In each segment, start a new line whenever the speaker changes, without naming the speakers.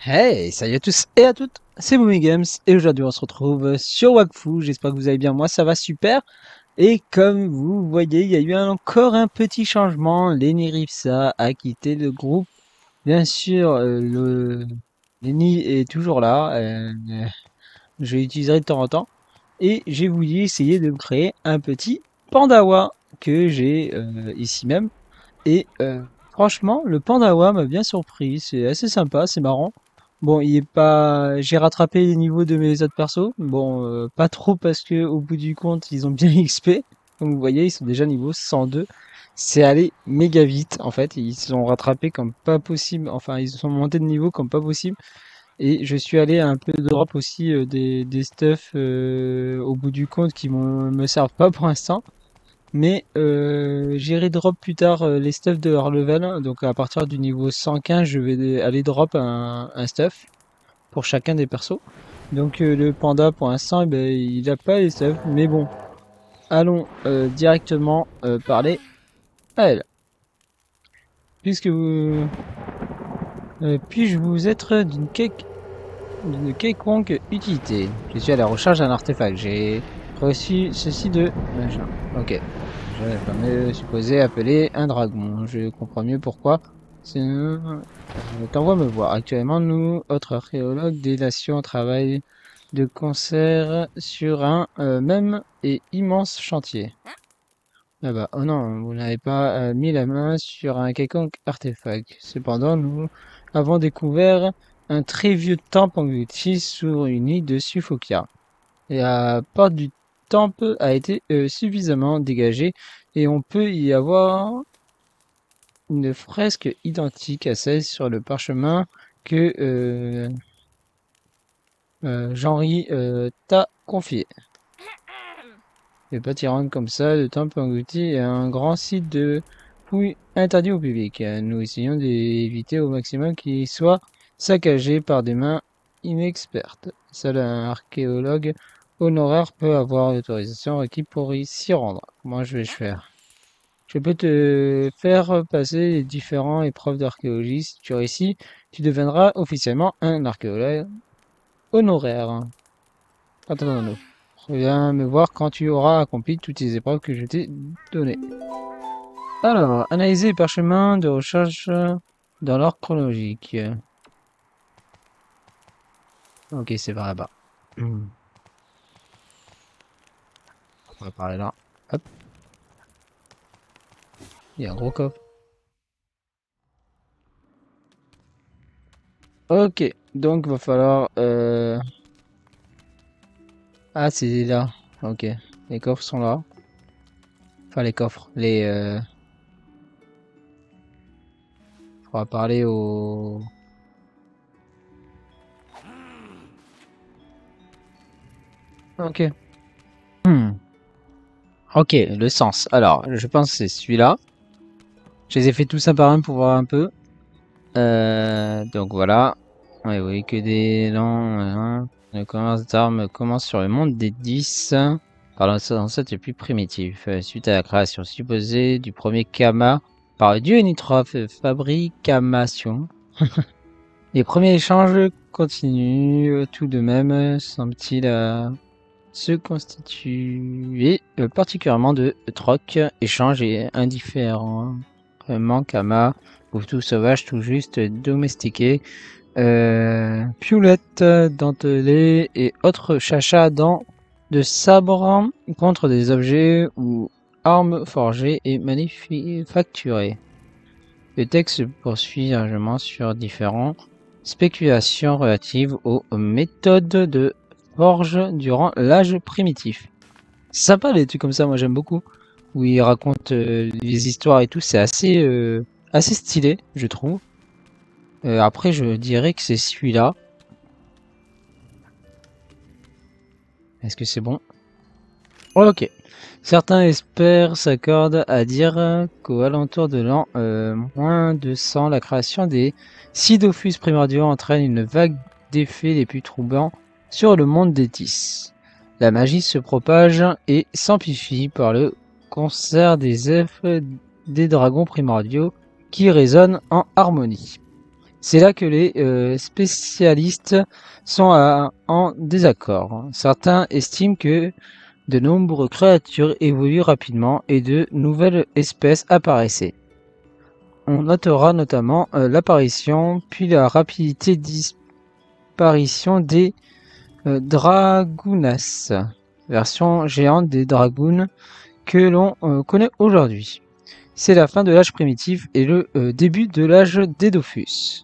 Hey, salut à tous et à toutes, c'est Moumi Games et aujourd'hui on se retrouve sur Wakfu. J'espère que vous allez bien, moi ça va super. Et comme vous voyez, il y a eu encore un petit changement. Lenny Ripsa a quitté le groupe. Bien sûr, Lenny est toujours là. Je l'utiliserai de temps en temps. Et j'ai voulu essayer de me créer un petit Pandawa que j'ai ici même. Et franchement, le Pandawa m'a bien surpris. C'est assez sympa, c'est marrant. Bon, il est pas. J'ai rattrapé les niveaux de mes autres persos. Bon, pas trop parce que au bout du compte, ils ont bien XP. Comme vous voyez, ils sont déjà niveau 102. C'est allé méga vite en fait. Ils se sont rattrapés comme pas possible. Enfin, ils sont montés de niveau comme pas possible. Et je suis allé un peu drop aussi des stuffs au bout du compte qui me servent pas pour l'instant. Mais j'irai drop plus tard les stuffs de leur level. Donc à partir du niveau 115, je vais aller drop un stuff pour chacun des persos. Donc le panda pour l'instant, eh ben, il a pas les stuffs. Mais bon, allons directement parler à elle. Puisque vous... puis-je vous être d'une quelconque utilité? Je suis à la recherche d'un artefact. J'ai reçu ceci de... machin. Ok. Je me supposé appeler un dragon. Je comprends mieux pourquoi. Je t'envoie me voir. Actuellement, nous, autres archéologues des nations, travaillent de concert sur un même et immense chantier. Ah bah, oh non, vous n'avez pas mis la main sur un quelconque artefact. Cependant, nous avons découvert un très vieux temple englouti sous une île de Suffokia. La porte du temple a été suffisamment dégagée et on peut y avoir une fresque identique à celle sur le parchemin que Jean-Ry t'a confié. Les bâtiments comme ça, le temple englouti est un grand site de fouilles interdit au public. Nous essayons d'éviter au maximum qu'il soit saccagé par des mains inexpertes. Seul un archéologue honoraire peut avoir l'autorisation requise pour s'y rendre. Comment je vais faire? Je peux te faire passer les différentes épreuves d'archéologie. Si tu réussis, tu deviendras officiellement un archéologue honoraire. Attends. Reviens me voir quand tu auras accompli toutes les épreuves que je t'ai données. Alors, analyser les parchemins de recherche dans l'ordre chronologique. Ok, c'est par là-bas. On va parler là. Hop. Il y a un gros coffre. Ok, donc va falloir... Ah, c'est là. Ok, les coffres sont là. Enfin, les coffres. On va parler au... Ok. Ok, le sens. Alors, je pense que c'est celui-là. Je les ai fait tous un par un pour voir un peu. Donc voilà. Oui, que des lents. Le commerce d'armes commence sur le monde des 10. Par l'ancêtre le plus primitif. Suite à la création supposée du premier Kama par le dieu Nitrof, fabrication. Les premiers échanges continuent tout de même, semble-t-il, à se constituer particulièrement de troc, échanges et indifférents. Kama, ou tout sauvage, tout juste domestiqué. Pioulettes dentelées et autres chachas dents de sabre contre des objets ou armes forgées et manufacturées. Le texte se poursuit largement sur différentes spéculations relatives aux méthodes de forge durant l'âge primitif. C'est sympa les trucs comme ça, moi j'aime beaucoup. Où il raconte les histoires et tout, c'est assez stylé, je trouve. Après, je dirais que c'est celui-là. Est-ce que c'est bon? Ok. Certains experts s'accordent à dire qu'au alentour de l'an -200, la création des Sidophus primordiaux entraîne une vague d'effets les plus troublants sur le monde des Tis. La magie se propage et s'amplifie par le concert des œufs des dragons primordiaux qui résonnent en harmonie. C'est là que les spécialistes sont en désaccord. Certains estiment que de nombreuses créatures évoluent rapidement et de nouvelles espèces apparaissaient. On notera notamment l'apparition puis la rapidité disparition des Dragoonas, version géante des Dragoons que l'on connaît aujourd'hui. C'est la fin de l'âge primitif et le début de l'âge des Dofus.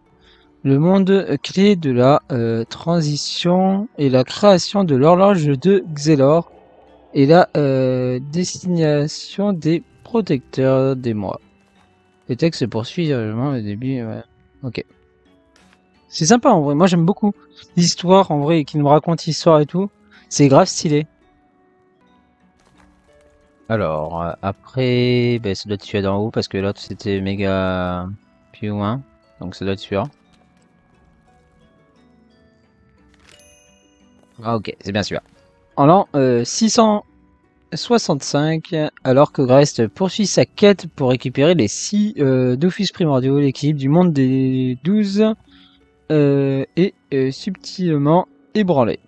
Le monde clé de la transition est la création de l'horloge de Xelor et la destination des protecteurs des mois. Le texte se poursuit au début. Ouais. Ok. C'est sympa en vrai. Moi j'aime beaucoup l'histoire en vrai qui nous raconte l'histoire et tout. C'est grave stylé. Alors, après, ben, ça doit être celui d'en haut parce que l'autre c'était méga plus loin. Donc ça doit être celui-là. Ah ok, c'est bien celui-là. En l'an 665, alors que Grest poursuit sa quête pour récupérer les 6 Dofus primordiaux, l'équilibre du monde des 12 est subtilement ébranlé.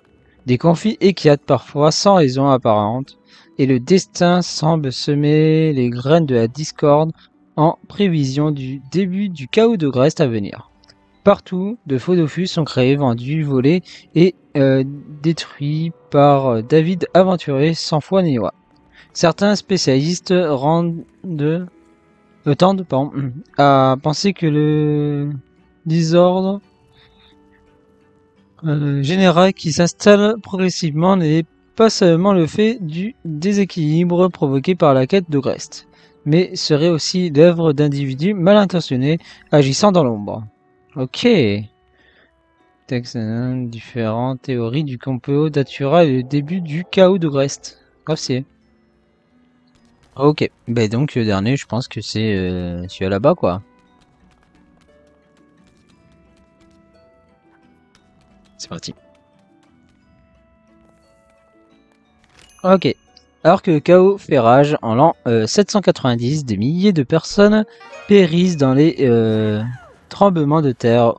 Des conflits éclatent parfois sans raison apparente, et le destin semble semer les graines de la discorde en prévision du début du chaos de Grest à venir. Partout, de faux Dofus sont créés, vendus, volés et détruits par David aventurier sans foi ni loi. Certains spécialistes tendent à penser que le désordre général qui s'installe progressivement n'est pas seulement le fait du déséquilibre provoqué par la quête de Grest, mais serait aussi l'œuvre d'individus mal intentionnés agissant dans l'ombre. Ok. Texte différentes théories du complot datura le début du chaos de Grest. Grave. Ok. Ben donc le dernier, je pense que c'est celui là-bas quoi. C'est parti. Ok. Alors que le chaos fait rage en l'an 790, des milliers de personnes périssent dans les tremblements de terre,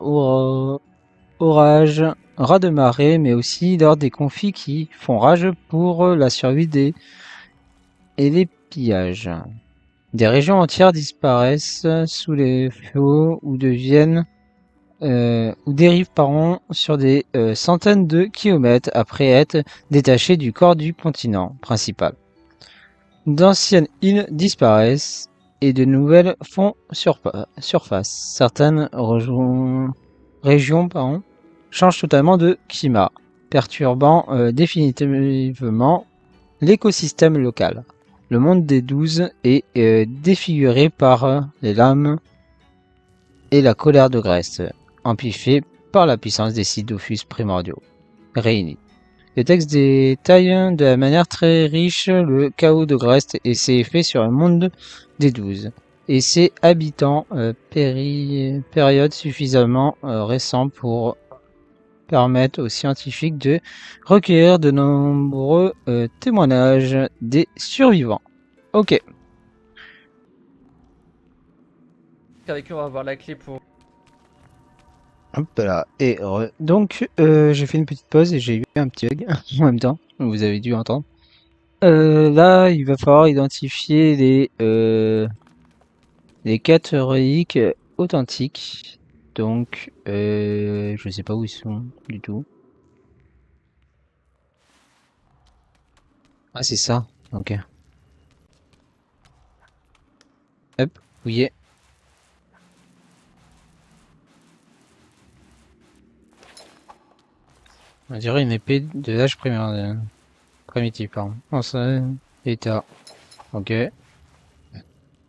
orages, raz de marée, mais aussi lors des conflits qui font rage pour la survie et les pillages. Des régions entières disparaissent sous les flots ou dérivent sur des centaines de kilomètres après être détachées du corps du continent principal. D'anciennes îles disparaissent et de nouvelles font surface. Certaines régions changent totalement de climat, perturbant définitivement l'écosystème local. Le monde des 12 est défiguré par les lames et la colère de Grèce, amplifiée par la puissance des 6 Dofus primordiaux réunis. Le texte détaille de manière très riche le chaos de Grèce et ses effets sur le monde des 12 et ses habitants, période suffisamment récente pour permettre aux scientifiques de recueillir de nombreux témoignages des survivants. Ok.
Avec eux, on va avoir la clé pour.
Hop là. Et donc, j'ai fait une petite pause et j'ai eu un petit bug en même temps. Vous avez dû entendre. Là, il va falloir identifier les 4 reliques authentiques. Donc, je sais pas où ils sont du tout. Ah, c'est ça. Ok. Hop, oui. On dirait une épée de l'âge primitif, pardon. Oh, ça, état. Ok.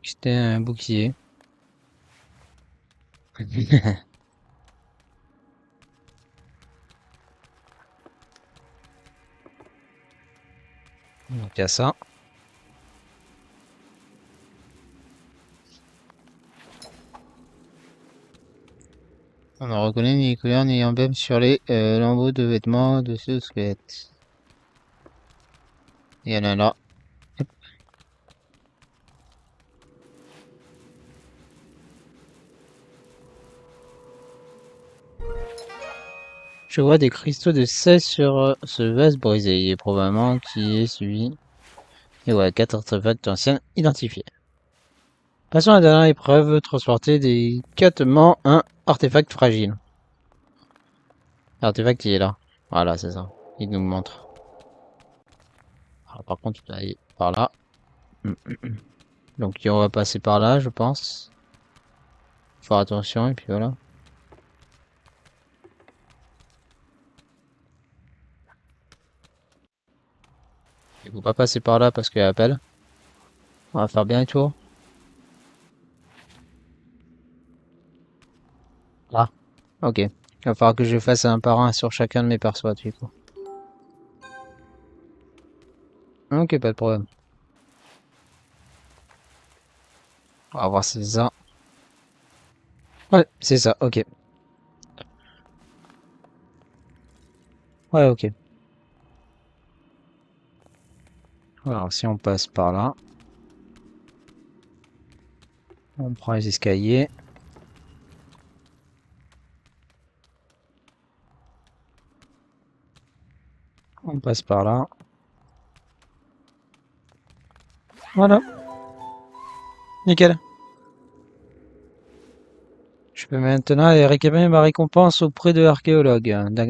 C'était un bouclier. Donc, il y a ça. On ne reconnaît ni couleur ni emblème sur les lambeaux de vêtements de ce squelette. Il y en a là. Hop. Je vois des cristaux de sel sur ce vase brisé. Il est probablement qui est suivi. Et ouais, 4 artefacts anciens identifiés. Passons à la dernière épreuve, transporter délicatement un artefact fragile. L'artefact il est là. Voilà, c'est ça. Il nous montre. Alors, par contre, il doit aller par là. Donc on va passer par là, je pense. Faire attention, et puis voilà. Il faut pas passer par là parce qu'il y a appel. On va faire bien le tour. Là. Ok. Il va falloir que je fasse un par un sur chacun de mes persos, du coup. Ok, pas de problème. On va voir si c'est ça. Ouais, c'est ça, ok. Ouais, ok. Alors, si on passe par là. On prend les escaliers. On passe par là. Voilà. Nickel. Je peux maintenant aller récupérer ma récompense auprès de l'archéologue,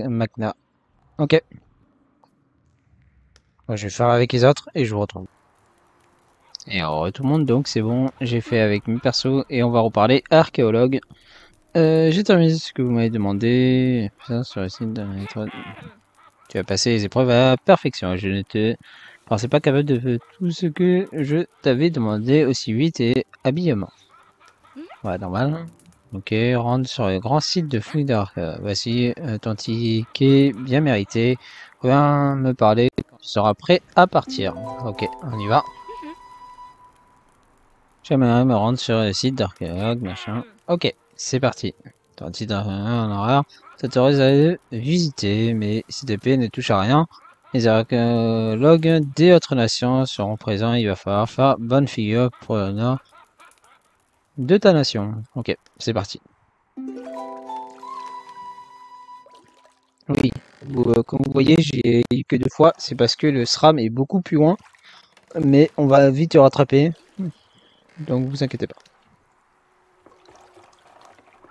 Magna. Ok. Moi, je vais faire avec les autres et je vous retrouve. Et alors, tout le monde, donc c'est bon. J'ai fait avec mes persos et on va reparler archéologue. J'ai terminé ce que vous m'avez demandé. Putain, sur le site de... Tu as passé les épreuves à la perfection. Je ne te pensais pas capable de faire tout ce que je t'avais demandé aussi vite et habillement. Ouais, normal. Ok, rentre sur le grand site de fouille d'art. Voici ton ticket bien mérité. Viens me parler quand tu seras prêt à partir. Ok, on y va. J'aimerais me rendre sur le site d'archéologue, machin. Ok, c'est parti. Ton site d'archéologue en horreur, ça t'autorise à le visiter, mais si tes pieds ne touchent à rien, les archéologues des autres nations seront présents. Il va falloir faire bonne figure pour l'honneur de ta nation. Ok, c'est parti. Oui, comme vous voyez, j'ai eu que 2 fois. C'est parce que le SRAM est beaucoup plus loin. Mais on va vite le rattraper. Donc vous inquiétez pas.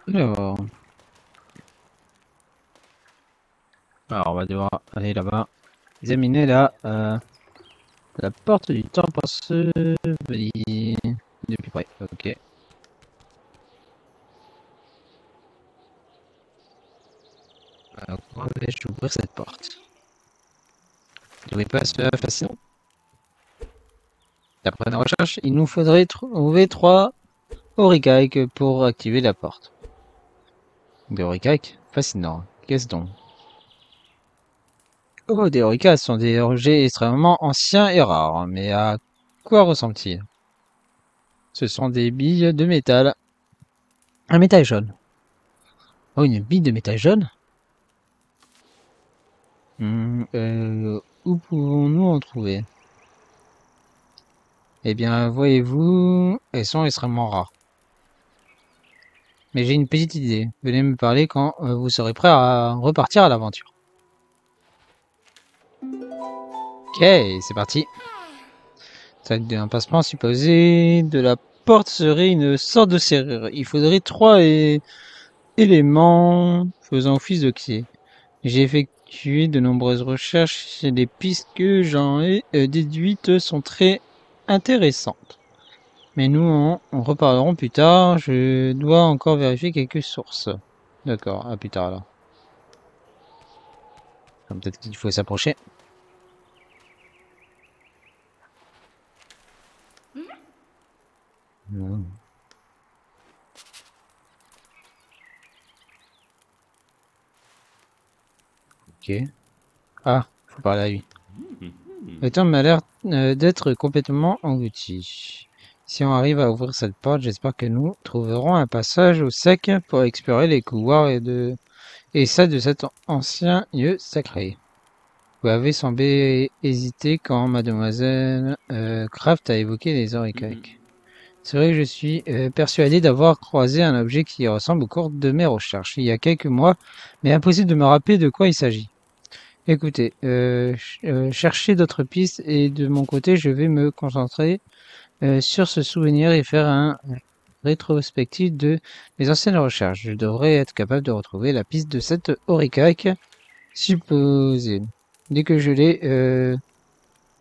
Alors, on va devoir aller là-bas. Examiner la porte du temple enseveli. De plus près. Ok. Alors, comment vais-je ouvrir cette porte? Ça ne devrait pas se faire facilement. D'après nos recherches, il nous faudrait trouver 3 Auricaiques pour activer la porte. Des Auricaiques? Fascinant. Qu'est-ce donc? Oh, des Auricaiques sont des objets extrêmement anciens et rares. Mais à quoi ressemblent-ils? Ce sont des billes de métal. Un métal jaune. Oh, une bille de métal jaune? Où pouvons-nous en trouver? Eh bien, voyez-vous, elles sont extrêmement rares. Mais j'ai une petite idée. Venez me parler quand vous serez prêt à repartir à l'aventure. Ok, c'est parti. Ça va être un passement supposé de la porte serait une sorte de serrure. Il faudrait 3 éléments faisant office de clé. J'ai effectué de nombreuses recherches et les pistes que j'en ai déduites sont très intéressantes. Mais nous en reparlerons plus tard. Je dois encore vérifier quelques sources. D'accord, à plus tard alors. Peut-être qu'il faut s'approcher. Ok. Ah, faut parler à lui. Le temps m'a l'air d'être complètement englouti. Si on arrive à ouvrir cette porte, j'espère que nous trouverons un passage au sec pour explorer les couloirs et ça de cet ancien lieu sacré. Vous avez semblé hésiter quand mademoiselle Kraft a évoqué les Auricaiques. C'est vrai que je suis persuadé d'avoir croisé un objet qui ressemble au cours de mes recherches il y a quelques mois, mais impossible de me rappeler de quoi il s'agit. Écoutez, cherchez d'autres pistes et de mon côté, je vais me concentrer sur ce souvenir et faire un rétrospectif de mes anciennes recherches. Je devrais être capable de retrouver la piste de cette Auricake supposée. Dès que je l'ai,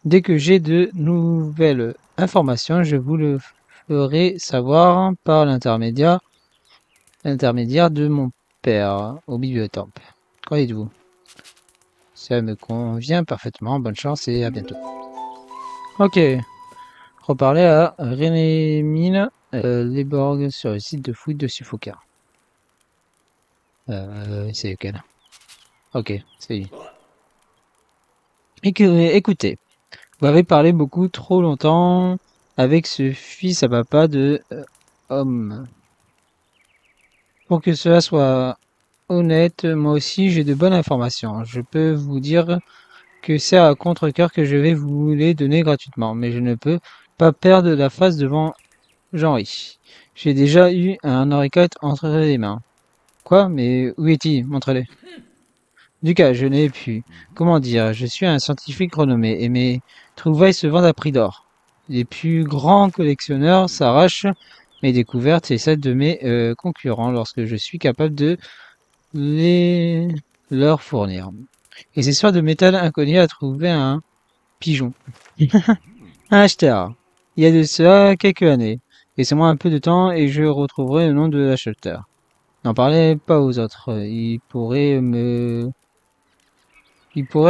dès que j'ai de nouvelles informations, je vous le ferai savoir par l'intermédiaire de mon père au bibliothèque. Qu'en dites-vous? Ça me convient parfaitement. Bonne chance et à bientôt. Ok. Reparler à René Leborg sur le site de fouille de Suffocar. C'est lequel? Ok, c'est lui. Écoutez, vous avez parlé beaucoup trop longtemps avec ce fils à papa de homme. Pour que cela soit honnête, moi aussi j'ai de bonnes informations. Je peux vous dire que c'est à contre-cœur que je vais vous les donner gratuitement, mais je ne peux pas perdre la face devant Jean-Ri. J'ai déjà eu un Auricate entre les mains. Quoi? Mais où est-il? Montrez-le. Lucas, je n'ai pu. Comment dire? Je suis un scientifique renommé et mes trouvailles se vendent à prix d'or. Les plus grands collectionneurs s'arrachent mes découvertes et celles de mes concurrents lorsque je suis capable de les leur fournir. Et ces soirs de métal inconnu a trouvé un pigeon. Un acheteur. Il y a de cela quelques années. Laissez-moi un peu de temps et je retrouverai le nom de l'acheteur. N'en parlez pas aux autres. Il pourrait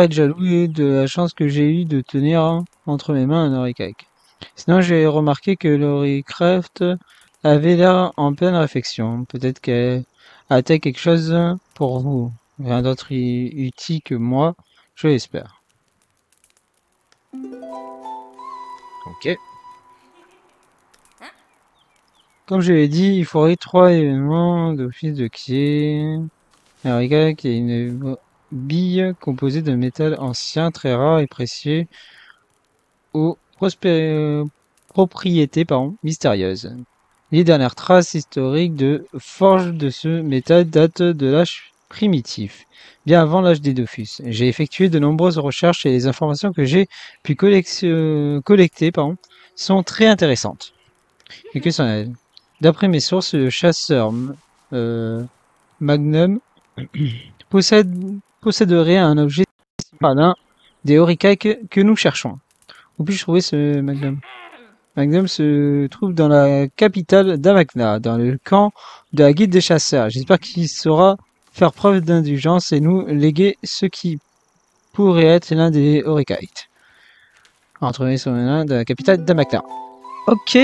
être jaloux de la chance que j'ai eue de tenir entre mes mains un Auricake. Sinon, j'ai remarqué que Loricraft avait l'air en pleine réflexion. Peut-être qu'elle a-t-elle quelque chose pour vous. Rien d'autre utile que moi, je l'espère. Ok. Comme je l'ai dit, il faudrait 3 éléments d'office de clé. Un Auricake est une bille composée de métal ancien, très rare et précieux, aux propriétés mystérieuses. Les dernières traces historiques de forge de ce métal datent de l'âge primitif, bien avant l'âge des Dofus. J'ai effectué de nombreuses recherches et les informations que j'ai pu collecter sont très intéressantes. Et que c'en est. D'après mes sources, le chasseur Magnum posséderait un objet d'un des Auricake que nous cherchons. Où puis-je trouver ce Magnum? Magnum se trouve dans la capitale d'Amakna, dans le camp de la guilde des chasseurs. J'espère qu'il saura faire preuve d'indulgence et nous léguer ce qui pourrait être l'un des Auricate. Retrouver son nom de la capitale d'Amakna. Ok.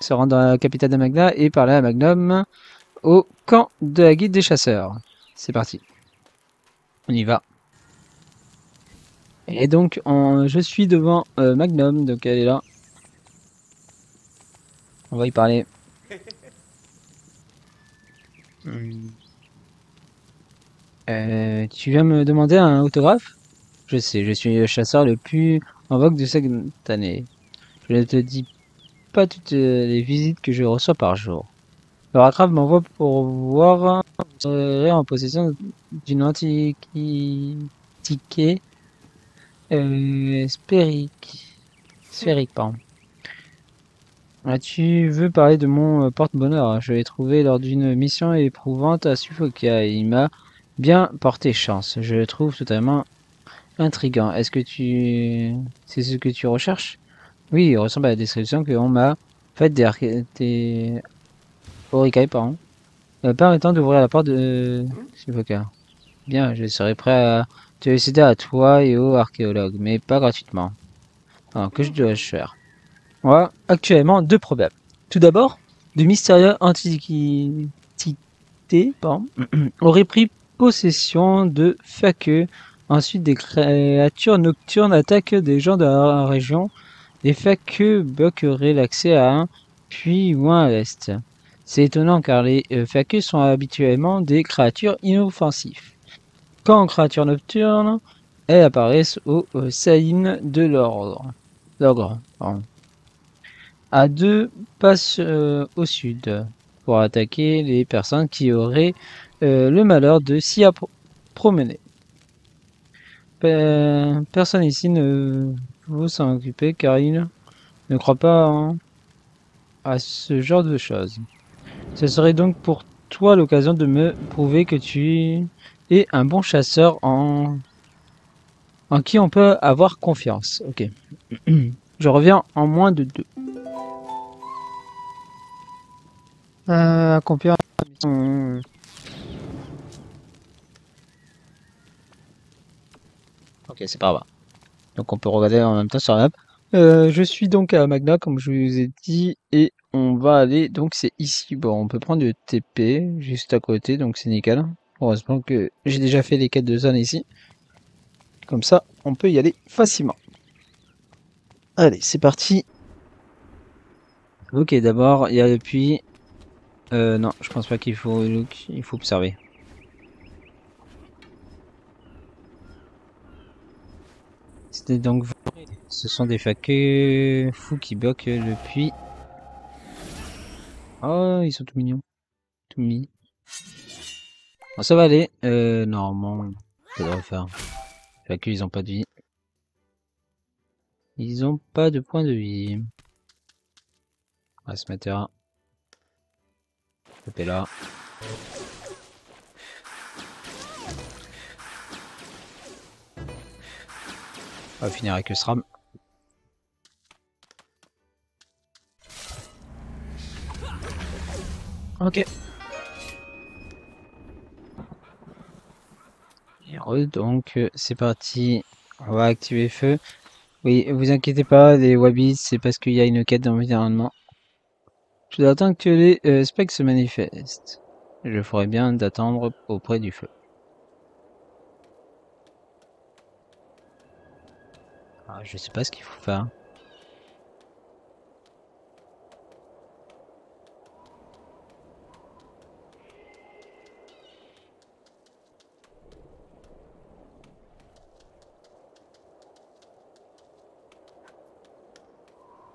Se rendre dans la capitale d'Amakna et parler à Magnum au camp de la guilde des chasseurs. C'est parti. On y va. Et donc, je suis devant Magnum, donc elle est là. On va y parler. Tu viens me demander un autographe? Je sais, je suis le chasseur le plus en vogue de cette année. Je ne te dis pas toutes les visites que je reçois par jour. Le Racraft m'envoie pour voir si je serai en possession d'une antiquité sphérique, pardon. Tu veux parler de mon porte-bonheur? Je l'ai trouvé lors d'une mission éprouvante à Suffokia et il m'a bien porté chance. Je le trouve totalement intriguant. Est-ce que c'est ce que tu recherches? Oui, il ressemble à la description qu'on m'a faite des Auricake, pardon. Permettant d'ouvrir la porte de Suffokia. Bien, je serai prêt à te laisser à toi et aux archéologues, mais pas gratuitement. Alors, que je dois faire? On a actuellement deux problèmes. Tout d'abord, de mystérieuses antiquités auraient pris possession de Fakeu. Ensuite, des créatures nocturnes attaquent des gens de la région. Les Fakeu bloqueraient l'accès à un puits loin à l'est. C'est étonnant car les Fakeu sont habituellement des créatures inoffensives. Quand créatures nocturnes, elles apparaissent au Saïn de l'ordre. à 2 passes au sud pour attaquer les personnes qui auraient le malheur de s'y promener. Personne ici ne veut s'en occuper car il ne croit pas à ce genre de choses. Ce serait donc pour toi l'occasion de me prouver que tu es un bon chasseur en qui on peut avoir confiance. Ok. Je reviens en moins de 2. Accomplir la mission. Ok, c'est pas grave. Donc on peut regarder en même temps sur la map. Je suis donc à Magna, comme je vous ai dit, et on va aller, donc c'est ici. Bon, on peut prendre le TP juste à côté, donc c'est nickel. Heureusement que j'ai déjà fait les quêtes de zone ici. Comme ça, on peut y aller facilement. Allez, c'est parti. Ok, d'abord, il y a le puits. Non, je pense pas qu'il faut look, il faut observer. C'était donc ce sont des faqueux fous qui bloquent le puits. Oh, ils sont tout mignons. Tout mis. Bon, ça va aller. Normalement, ça devrait faire. Faqueux, ils ont pas de vie. Ils ont pas de point de vie. On va se mettre là. Taper là. On va finir avec le SRAM. Ok. Donc, c'est parti. On va activer feu. Oui, vous inquiétez pas, les Wabbits, c'est parce qu'il y a une quête d'environnement. Je dois attendre que les specs se manifestent. Je ferais bien d'attendre auprès du feu. Ah, je sais pas ce qu'il faut faire.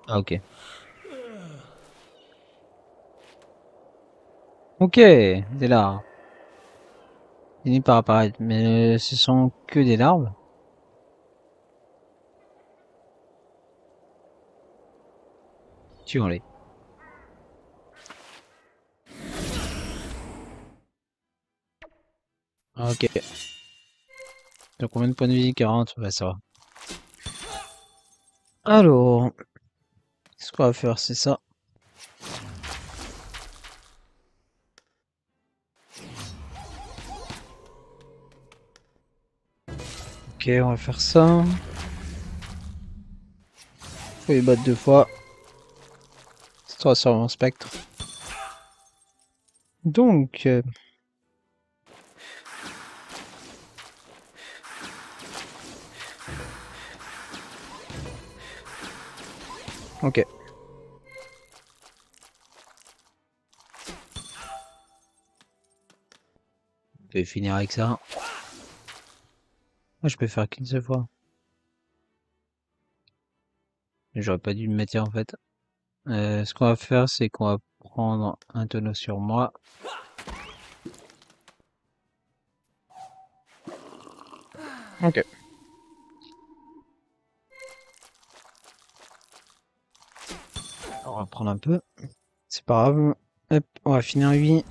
Ah, ok. Ok, des larves. Fini par apparaître, mais ce sont que des larves. Tuons-les. Ok. Donc combien de points de vie? 40? Bah ça va. Alors, ce qu'on va faire, c'est ça. Ok, on va faire ça. Faut les battre 2 fois. C'est 3 sur mon spectre. Donc, ok. On peut finir avec ça. Moi, je peux faire qu'une seule fois. J'aurais pas dû me mettre en fait. Ce qu'on va faire, c'est qu'on va prendre un tonneau sur moi. Ok. On va prendre un peu. C'est pas grave. Hop, on va finir lui.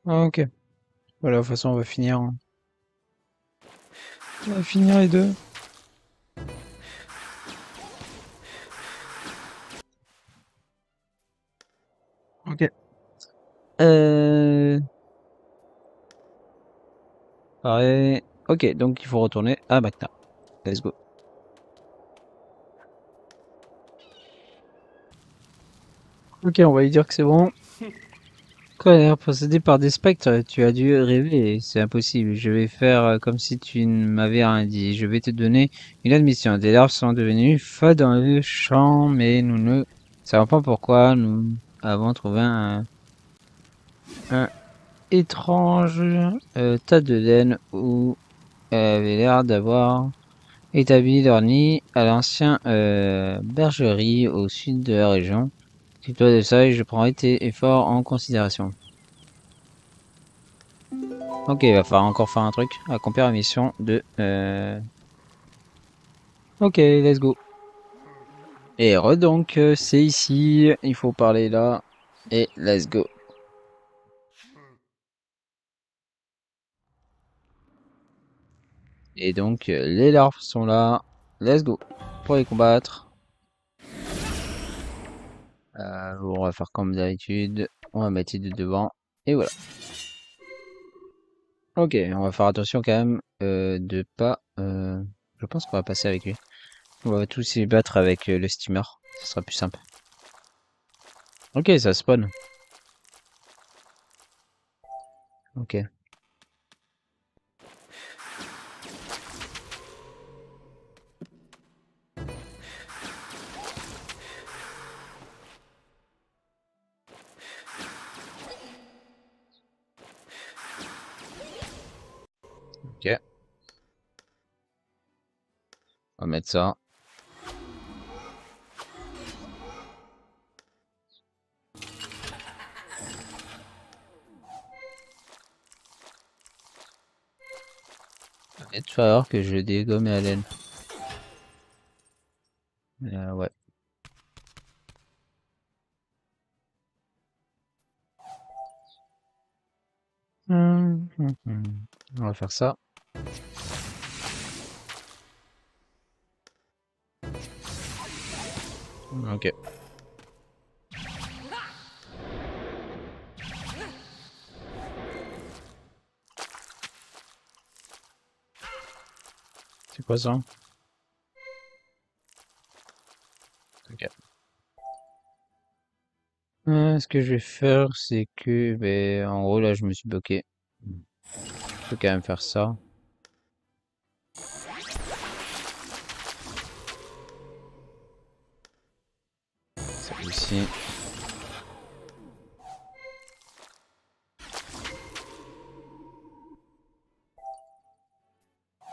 Ok. Voilà, de toute façon, on va finir. On va finir les deux. Ok. Pareil. Ok, donc il faut retourner à Magna. Let's go. Ok, on va lui dire que c'est bon. Quand elle est possédée par des spectres, tu as dû rêver, c'est impossible. Je vais faire comme si tu ne m'avais rien dit. Je vais te donner une admission. Des larves sont devenues folles dans le champ, mais nous ne savons pas pourquoi. Nous avons trouvé un étrange tas de laine où elle avait l'air d'avoir établi leur nid à l'ancien bergerie au sud de la région. Si toi de ça, je prendrai tes efforts en considération. Ok, il va falloir encore faire un truc. Accomplir la mission de... Ok, let's go. Et donc, c'est ici. Il faut parler là. Et let's go. Et donc, les larves sont là. Let's go. Pour les combattre. On va faire comme d'habitude. On va mettre les deux devant. Et voilà. Ok, on va faire attention quand même de pas... je pense qu'on va passer avec lui. On va tous les battre avec le steamer. Ça sera plus simple. Ok, ça spawn. Ok. Ok. On va mettre ça. Il va falloir que je dégomme la laine. Ouais. On va faire ça. Ok. C'est quoi ça? Ok. Ce que je vais faire, c'est que, ben, en gros, là, je me suis bloqué. Je peux quand même faire ça. Ça ici.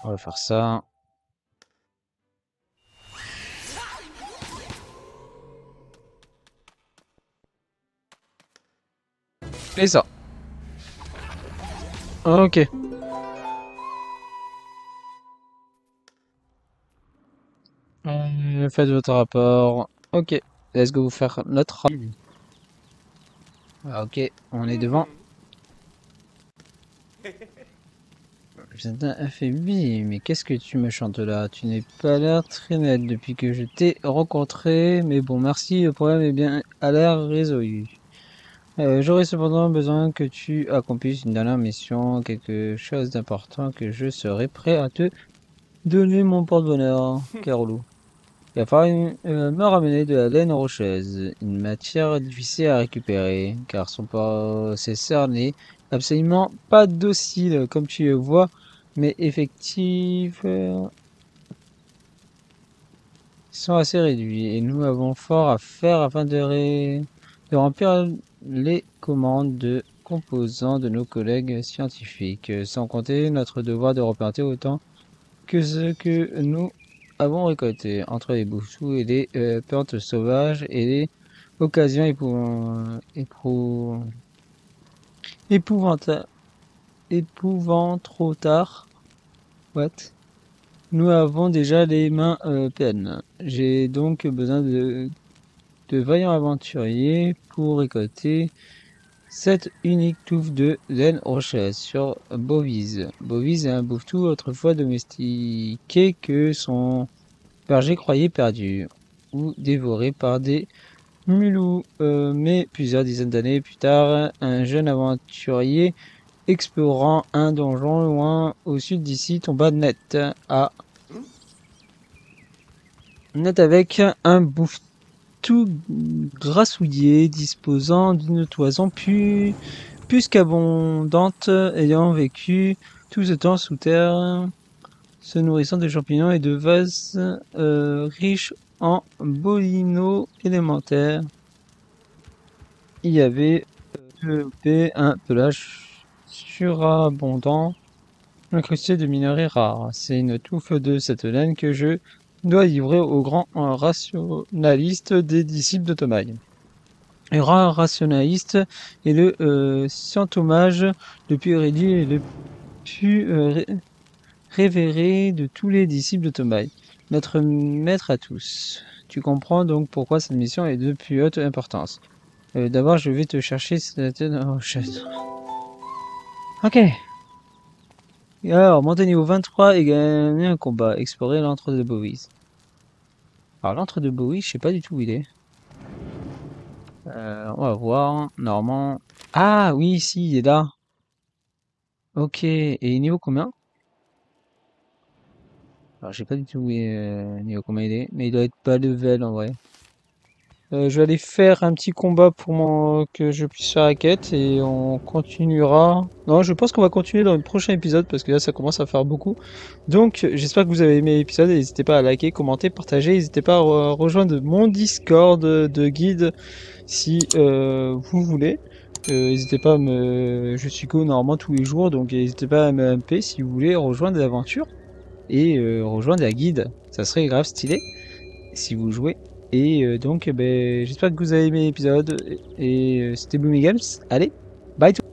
On va faire ça. Et ça. Ok. Faites votre rapport. Ok. Let's go faire notre rapport. Ok, on est devant. Vous êtes affaibli, mais qu'est-ce que tu me chantes là? Tu n'es pas l'air très net depuis que je t'ai rencontré, mais bon, merci, le problème est bien à l'air résolu. J'aurais cependant besoin que tu accomplisses une dernière mission, quelque chose d'important que je serai prêt à te donner mon porte-bonheur, Carolo. Il va falloir me ramener de la laine rocheuse, une matière difficile à récupérer, car son possesseur n'est absolument pas docile, comme tu le vois, mais effectifs sont assez réduits, et nous avons fort à faire afin de remplir les commandes de composants de nos collègues scientifiques, sans compter notre devoir de représenter autant que ce que nous avons récolté entre les bouffous et les plantes sauvages et les occasions épouvant trop tard. What? Nous avons déjà les mains pleines. J'ai donc besoin de vaillants aventuriers pour récolter cette unique touffe de laine rocheuse sur Bovise. Bovise est un bouffetou autrefois domestiqué que son berger croyait perdu ou dévoré par des mulous. Mais plusieurs dizaines d'années plus tard, un jeune aventurier explorant un donjon loin au sud d'ici tomba net avec un bouffetou grassouillé disposant d'une toison plus qu'abondante, ayant vécu tout ce temps sous terre, se nourrissant de champignons et de vases riches en bolino élémentaires. Il y avait développé un pelage surabondant, incrusté de minerais rares. C'est une touffe de cette laine que je dois livrer au grand rationaliste des disciples de Tomaï. Le grand rationaliste est le scientomage le plus érudit et le plus révéré de tous les disciples de Tomaï. Notre maître à tous. Tu comprends donc pourquoi cette mission est de plus haute importance. D'abord, je vais te chercher cette... Oh, shit. Ok. Et alors, monter niveau 23 et gagner un combat. Explorer l'antre de Bowis. Alors, l'antre de Bowis, je sais pas du tout où il est. On va voir. Normalement... Ah, oui, si, il est là. Ok. Et niveau combien? Alors, je sais pas du tout où il est, niveau combien il est. Mais il doit être pas level, en vrai. Je vais aller faire un petit combat pour que je puisse faire la quête et on continuera. Non, je pense qu'on va continuer dans le prochain épisode parce que là ça commence à faire beaucoup. Donc j'espère que vous avez aimé l'épisode et n'hésitez pas à liker, commenter, partager. N'hésitez pas à rejoindre mon Discord de guide si vous voulez. N'hésitez pas à me... Je suis go normalement tous les jours donc n'hésitez pas à me MP si vous voulez rejoindre l'aventure et rejoindre la guide. Ça serait grave stylé si vous jouez. Et donc, j'espère que vous avez aimé l'épisode. Et c'était Bloomy Games. Allez, bye tout